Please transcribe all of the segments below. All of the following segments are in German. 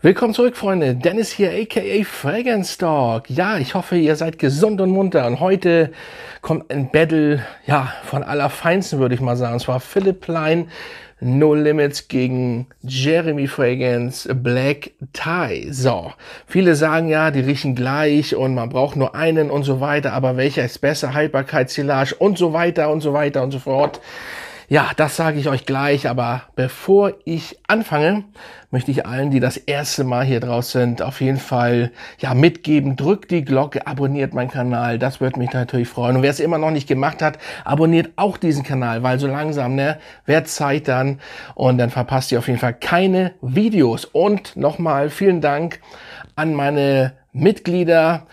Willkommen zurück, Freunde. Dennis hier, aka Fragrance Talk. Ja, ich hoffe, ihr seid gesund und munter. Und heute kommt ein Battle, ja, von allerfeinsten, würde ich mal sagen. Und zwar Philipp Plein, No Limits gegen Jeremy Fragrance Black Tie. So, viele sagen ja, die riechen gleich und man braucht nur einen und so weiter. Aber welcher ist besser? Haltbarkeit, Silage und so weiter und so weiter und so fort. Ja, das sage ich euch gleich, aber bevor ich anfange, möchte ich allen, die das erste Mal hier draus sind, auf jeden Fall ja mitgeben, drückt die Glocke, abonniert meinen Kanal, das würde mich natürlich freuen. Und wer es immer noch nicht gemacht hat, abonniert auch diesen Kanal, weil so langsam, ne, wird Zeit dann und dann verpasst ihr auf jeden Fall keine Videos. Und nochmal vielen Dank an meine Mitglieder,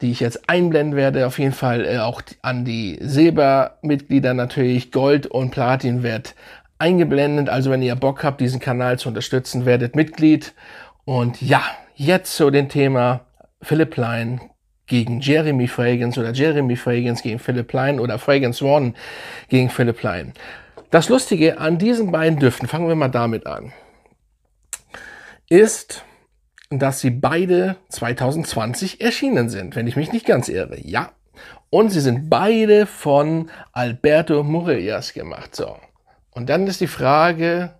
die ich jetzt einblenden werde, auf jeden Fall auch an die Silbermitglieder natürlich, Gold und Platin wird eingeblendet. Also wenn ihr Bock habt, diesen Kanal zu unterstützen, werdet Mitglied. Und ja, jetzt zu dem Thema Philipp Plein gegen Jeremy Fragrance oder Jeremy Fragrance gegen Philipp Plein oder Fragrance One gegen Philipp Plein. Das Lustige an diesen beiden Düften, fangen wir mal damit an, ist, dass sie beide 2020 erschienen sind, wenn ich mich nicht ganz irre. Ja, und sie sind beide von Alberto Morillas gemacht. So, und dann ist die Frage,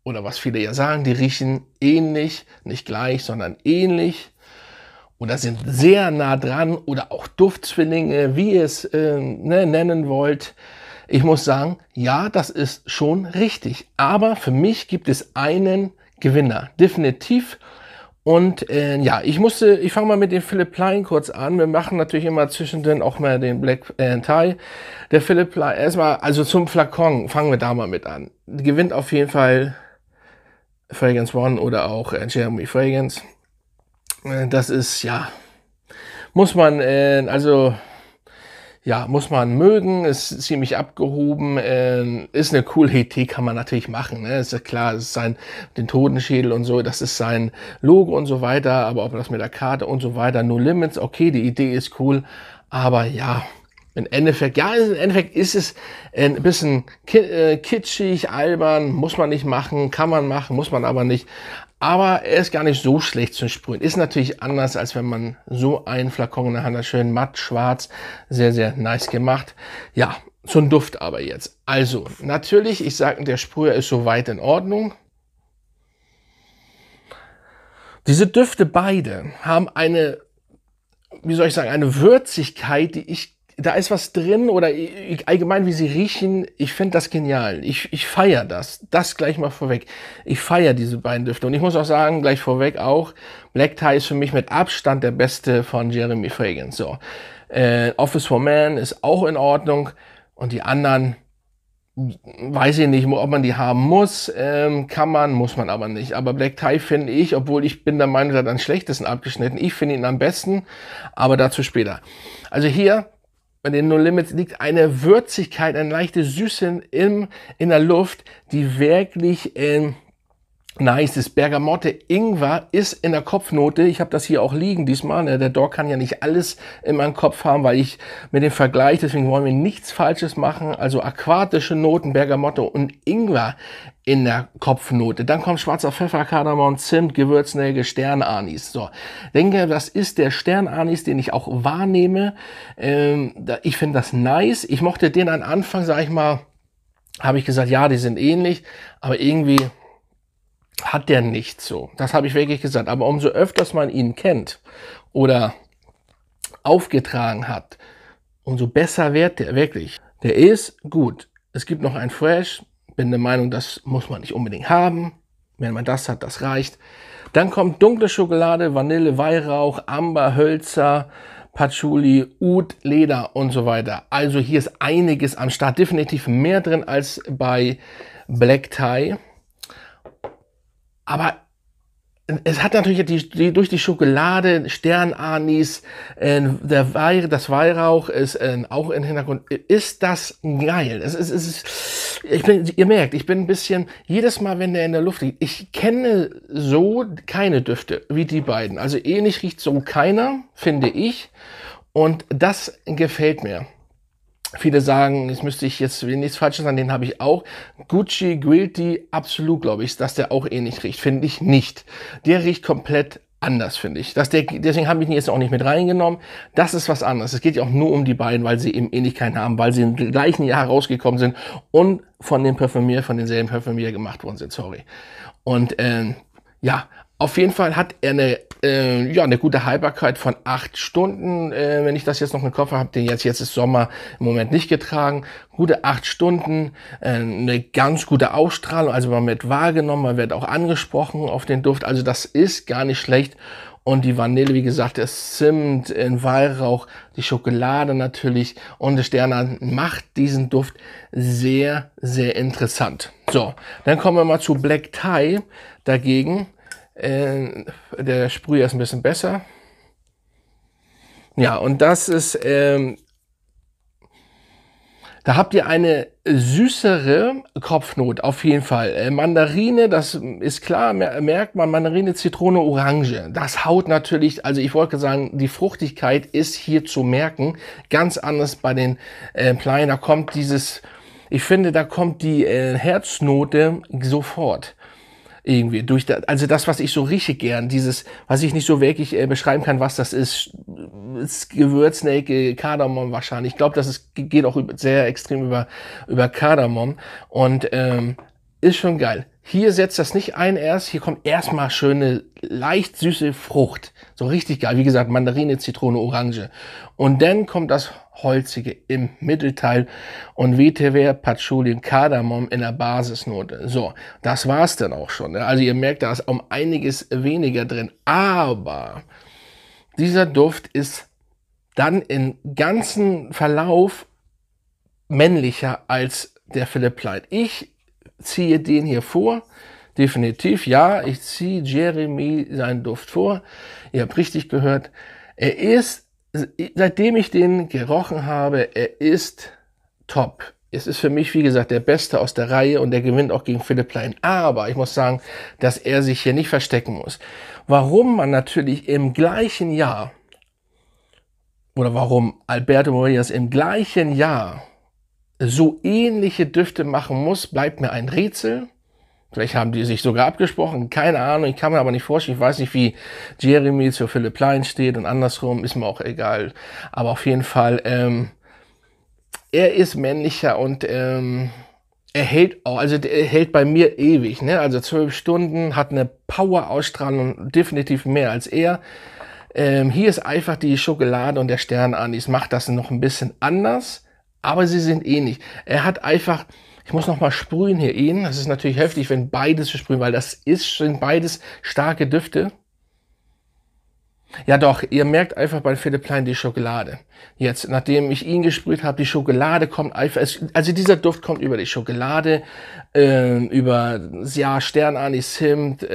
oder was viele ja sagen, die riechen ähnlich, nicht gleich, sondern ähnlich oder sind sehr nah dran oder auch Duftzwillinge, wie ihr es nennen wollt. Ich muss sagen, ja, das ist schon richtig. Aber für mich gibt es einen Gewinner, definitiv. Und ja, ich fange mal mit dem Philipp Plein kurz an. Wir machen natürlich immer zwischendrin auch mal den Black Tie. Der Philipp Plein, erstmal, also zum Flakon, fangen wir da mal mit an. Gewinnt auf jeden Fall Fragrance One oder auch Jeremy Fragrance. Das ist, ja, muss man, muss man mögen, ist ziemlich abgehoben, ist eine coole Idee, kann man natürlich machen, ne? Ist ja klar, es ist den Totenschädel und so, das ist sein Logo und so weiter, aber ob das mit der Karte und so weiter, No Limits, okay, die Idee ist cool, aber ja, im Endeffekt ist es ein bisschen kitschig, albern, muss man nicht machen, kann man machen, muss man aber nicht. Aber er ist gar nicht so schlecht zu sprühen. Ist natürlich anders, als wenn man so einen Flakon in der Hand hat. Schön matt, schwarz, sehr, sehr nice gemacht. Ja, zum Duft aber jetzt. Also, natürlich, ich sage, der Sprüher ist soweit in Ordnung. Diese Düfte beide haben eine, wie soll ich sagen, eine Würzigkeit, da ist was drin oder allgemein, wie sie riechen, ich finde das genial. Ich feiere das. Das gleich mal vorweg. Ich feiere diese beiden Düfte. Und ich muss auch sagen, gleich vorweg auch, Black Tie ist für mich mit Abstand der beste von Jeremy Fragrance. So. Office for Man ist auch in Ordnung. Und die anderen, weiß ich nicht, ob man die haben muss. Kann man, muss man aber nicht. Aber Black Tie finde ich, obwohl ich bin der Meinung, der hat am schlechtesten abgeschnitten. Ich finde ihn am besten, aber dazu später. Also hier, bei den No Limits liegt eine Würzigkeit, eine leichte Süße in der Luft, die wirklich nice ist. Bergamotte, Ingwer ist in der Kopfnote. Ich habe das hier auch liegen diesmal. Der Dog kann ja nicht alles in meinem Kopf haben, weil ich mit dem Vergleich, deswegen wollen wir nichts Falsches machen. Also aquatische Noten, Bergamotte und Ingwer in der Kopfnote. Dann kommt schwarzer Pfeffer, Kardamom, Zimt, Gewürznelke, Sternanis. So, denke, das ist der Sternanis, den ich auch wahrnehme. Ich finde das nice. Ich mochte den am Anfang, sag ich mal, habe ich gesagt, ja, die sind ähnlich, aber irgendwie hat der nicht so. Das habe ich wirklich gesagt. Aber umso öfters man ihn kennt oder aufgetragen hat, umso besser wird der wirklich. Der ist gut. Es gibt noch ein Fresh. Bin der Meinung, das muss man nicht unbedingt haben. Wenn man das hat, das reicht. Dann kommt dunkle Schokolade, Vanille, Weihrauch, Amber, Hölzer, Patchouli, Oud, Leder und so weiter. Also hier ist einiges am Start. Definitiv mehr drin als bei Black Tie. Aber es hat natürlich durch die Schokolade, Sternanis, das Weihrauch ist auch im Hintergrund. Ist das geil? Ihr merkt, ich bin ein bisschen, jedes Mal, wenn der in der Luft liegt, ich kenne so keine Düfte wie die beiden. Also ähnlich riecht so keiner, finde ich. Und das gefällt mir. Viele sagen, jetzt müsste ich jetzt nichts Falsches sagen, den habe ich auch. Gucci Guilty Absolut, glaube ich, dass der auch ähnlich riecht. Finde ich nicht. Der riecht komplett anders, finde ich. Deswegen habe ich ihn jetzt auch nicht mit reingenommen. Das ist was anderes. Es geht ja auch nur um die beiden, weil sie eben Ähnlichkeiten haben, weil sie im gleichen Jahr rausgekommen sind und von denselben Parfümier gemacht worden sind, sorry. Und ja, auf jeden Fall hat er eine gute Haltbarkeit von 8 Stunden, wenn ich das jetzt noch im Kopf habe, den jetzt ist Sommer im Moment nicht getragen. Gute 8 Stunden, eine ganz gute Ausstrahlung, also man wird wahrgenommen, man wird auch angesprochen auf den Duft, also das ist gar nicht schlecht. Und die Vanille, wie gesagt, der Zimt, Weihrauch, die Schokolade natürlich und der Sterne macht diesen Duft sehr, sehr interessant. So, dann kommen wir mal zu Black Tie dagegen. Der Sprüher ist ein bisschen besser. Ja, und das ist, da habt ihr eine süßere Kopfnote, auf jeden Fall. Mandarine, das ist klar, merkt man, Mandarine, Zitrone, Orange. Das haut natürlich, also ich wollte sagen, die Fruchtigkeit ist hier zu merken. Ganz anders bei den Pleinen, da kommt dieses, ich finde, da kommt die Herznote sofort. Irgendwie also das, was ich so richtig gern, dieses, was ich nicht so wirklich beschreiben kann, was das ist Gewürznelke, Kardamom wahrscheinlich. Ich glaube, geht auch sehr extrem über Kardamom und ist schon geil. Hier setzt das nicht ein erst, hier kommt erstmal schöne, leicht süße Frucht. So richtig geil. Wie gesagt, Mandarine, Zitrone, Orange. Und dann kommt das Holzige im Mittelteil und Vetiver, Patchouli und Kardamom in der Basisnote. So, das war's dann auch schon. Also ihr merkt, da ist um einiges weniger drin. Aber dieser Duft ist dann im ganzen Verlauf männlicher als der Philipp Plein. Ich ziehe den hier vor, definitiv, ja, ich ziehe Jeremy seinen Duft vor. Ihr habt richtig gehört, er ist, seitdem ich den gerochen habe, er ist top. Es ist für mich, wie gesagt, der Beste aus der Reihe und der gewinnt auch gegen Philipp Plein. Aber ich muss sagen, dass er sich hier nicht verstecken muss. Warum man natürlich im gleichen Jahr, oder warum Alberto Morillas im gleichen Jahr so ähnliche Düfte machen muss, bleibt mir ein Rätsel. Vielleicht haben die sich sogar abgesprochen, keine Ahnung, ich kann mir aber nicht vorstellen, ich weiß nicht, wie Jeremy zu Philipp Plein steht und andersrum, ist mir auch egal. Aber auf jeden Fall, er ist männlicher und er hält auch, also er hält bei mir ewig, ne? Also 12 Stunden, hat eine Power-Ausstrahlung, definitiv mehr als er. Hier ist einfach die Schokolade und der Sternanis, macht das noch ein bisschen anders. Aber sie sind ähnlich. Er hat einfach, ich muss noch mal sprühen hier ihn. Das ist natürlich heftig, wenn beides zu sprühen, weil sind beides starke Düfte. Ja doch, ihr merkt einfach bei Philipp Plein die Schokolade. Jetzt, nachdem ich ihn gesprüht habe, die Schokolade kommt einfach, also dieser Duft kommt über die Schokolade, über, ja, Sternanis, Zimt,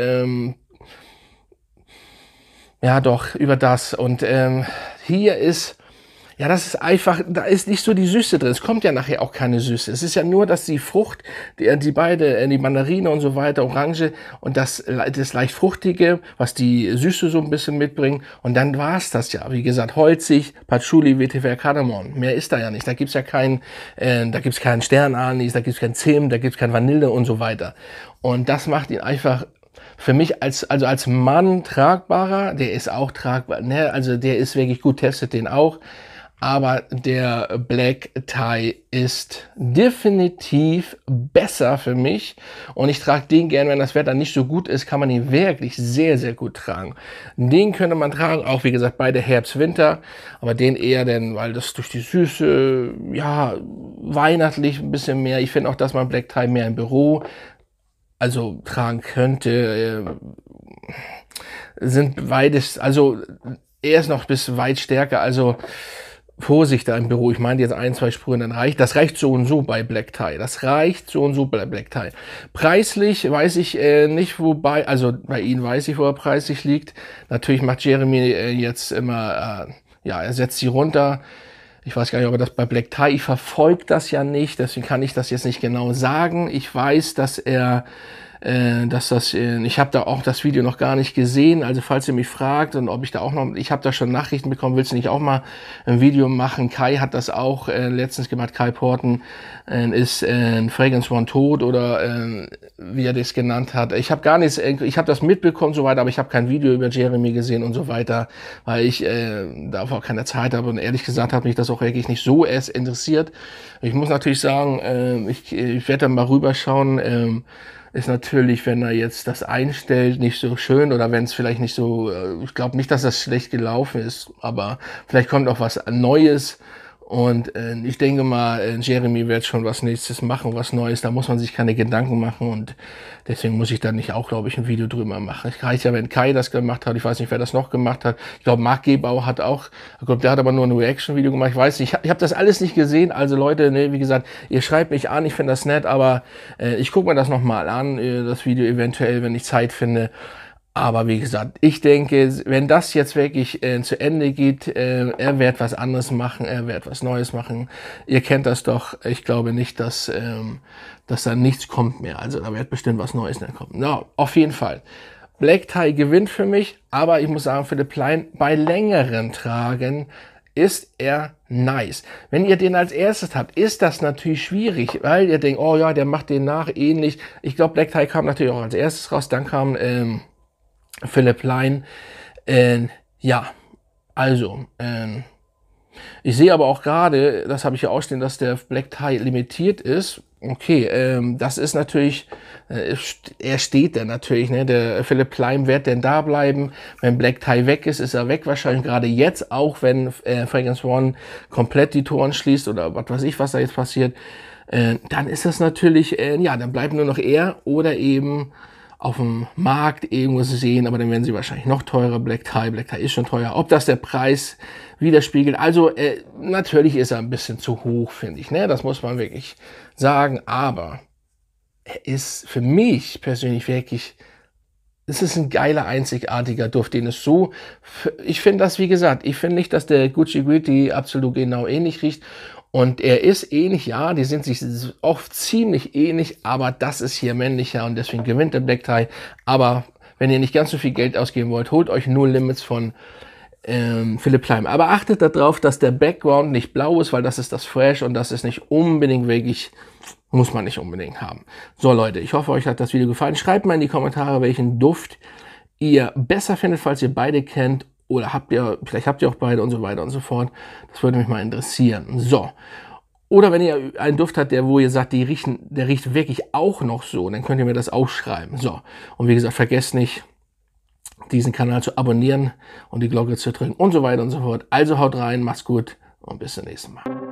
ja doch, über das. Und hier ist, ja, das ist einfach, da ist nicht so die Süße drin. Es kommt ja nachher auch keine Süße. Es ist ja nur, dass die Frucht, die Mandarine und so weiter, Orange und das leicht Fruchtige, was die Süße so ein bisschen mitbringt. Und dann war's das ja. Wie gesagt, holzig, Patchouli, Vetiver, Kardamom. Mehr ist da ja nicht. Da gibt's ja keinen Sternanis, da gibt's kein Zimt, da gibt's kein Vanille und so weiter. Und das macht ihn einfach für mich als Mann tragbarer. Der ist auch tragbar. Ne? Also der ist wirklich gut, testet den auch. Aber der Black Tie ist definitiv besser für mich. Und ich trage den gern, wenn das Wetter nicht so gut ist, kann man ihn wirklich sehr, sehr gut tragen. Den könnte man tragen, auch wie gesagt, beide Herbst, Winter. Aber den eher denn, weil das durch die Süße, ja, weihnachtlich ein bisschen mehr. Ich finde auch, dass man Black Tie mehr im Büro, also tragen könnte. Sind beides, also er ist noch bis weit stärker, also Vorsicht da im Büro, ich meine jetzt 1, 2 Sprühen, dann reicht. Das reicht so und so bei Black Tie. Das reicht so und so bei Black Tie. Preislich weiß ich nicht, wobei, also bei Ihnen weiß ich, wo er preislich liegt. Natürlich macht Jeremy jetzt immer, ja, er setzt sie runter. Ich weiß gar nicht, ob er das bei Black Tie, ich verfolge das ja nicht, deswegen kann ich das jetzt nicht genau sagen. Ich weiß, dass er ich habe da auch das Video noch gar nicht gesehen, also falls ihr mich fragt und ob ich da auch noch, ich habe da schon Nachrichten bekommen, willst du nicht auch mal ein Video machen? Kai hat das auch letztens gemacht, Kai Porten ist Fragrance One tot oder wie er das genannt hat. Ich habe gar nichts, ich habe das mitbekommen so weiter, aber ich habe kein Video über Jeremy gesehen und so weiter, weil ich da auch keine Zeit habe und ehrlich gesagt hat mich das auch wirklich nicht so erst interessiert. Ich muss natürlich sagen, ich werde dann mal rüberschauen, ist natürlich, wenn er jetzt das einstellt, nicht so schön oder wenn es vielleicht nicht so, ich glaube nicht, dass das schlecht gelaufen ist, aber vielleicht kommt auch was Neues und ich denke mal, Jeremy wird schon was Nächstes machen, was Neues, da muss man sich keine Gedanken machen und deswegen muss ich da nicht auch, glaube ich, ein Video drüber machen. Ich reicht ja, wenn Kai das gemacht hat, ich weiß nicht, wer das noch gemacht hat, ich glaube, Marc Gebau hat auch, ich glaube, der hat aber nur ein Reaction-Video gemacht, ich weiß nicht, ich hab das alles nicht gesehen, also Leute, ne, wie gesagt, ihr schreibt mich an, ich finde das nett, aber ich gucke mir das nochmal an, das Video eventuell, wenn ich Zeit finde. Aber wie gesagt, ich denke, wenn das jetzt wirklich zu Ende geht, er wird was anderes machen, er wird was Neues machen. Ihr kennt das doch. Ich glaube nicht, dass da nichts kommt mehr. Also da wird bestimmt was Neues mehr kommen. No, auf jeden Fall. Black Tie gewinnt für mich, aber ich muss sagen, Philipp Plein bei längeren Tragen ist er nice. Wenn ihr den als erstes habt, ist das natürlich schwierig, weil ihr denkt, oh ja, der macht den nach ähnlich. Ich glaube, Black Tie kam natürlich auch als erstes raus, dann kam Philipp Plein. Ja, also, ich sehe aber auch gerade, das habe ich ja auch stehen, dass der Black Tie limitiert ist. Okay, das ist natürlich, er steht da natürlich, ne? Der Philipp Plein wird denn da bleiben. Wenn Black Tie weg ist, ist er weg wahrscheinlich gerade jetzt, auch wenn Fragrance One komplett die Toren schließt oder was weiß ich, was da jetzt passiert. Dann ist das natürlich, ja, dann bleibt nur noch er oder eben auf dem Markt irgendwo sehen, aber dann werden sie wahrscheinlich noch teurer. Black Tie ist schon teuer. Ob das der Preis widerspiegelt, also natürlich ist er ein bisschen zu hoch, finde ich, ne? Das muss man wirklich sagen, aber er ist für mich persönlich wirklich, es ist ein geiler, einzigartiger Duft, den es so, ich finde das, wie gesagt, ich finde nicht, dass der Gucci Guilty absolut genau ähnlich riecht. Und er ist ähnlich, ja, die sind sich oft ziemlich ähnlich, aber das ist hier männlicher und deswegen gewinnt der Black Tie. Aber wenn ihr nicht ganz so viel Geld ausgeben wollt, holt euch No Limits von Philipp Plein. Aber achtet darauf, dass der Background nicht blau ist, weil das ist das Fresh und das ist nicht unbedingt wirklich, muss man nicht unbedingt haben. So Leute, ich hoffe, euch hat das Video gefallen. Schreibt mal in die Kommentare, welchen Duft ihr besser findet, falls ihr beide kennt. Oder vielleicht habt ihr auch beide und so weiter und so fort. Das würde mich mal interessieren. So. Oder wenn ihr einen Duft habt, wo ihr sagt, der riecht wirklich auch noch so, dann könnt ihr mir das auch schreiben. So. Und wie gesagt, vergesst nicht, diesen Kanal zu abonnieren und die Glocke zu drücken und so weiter und so fort. Also haut rein, macht's gut und bis zum nächsten Mal.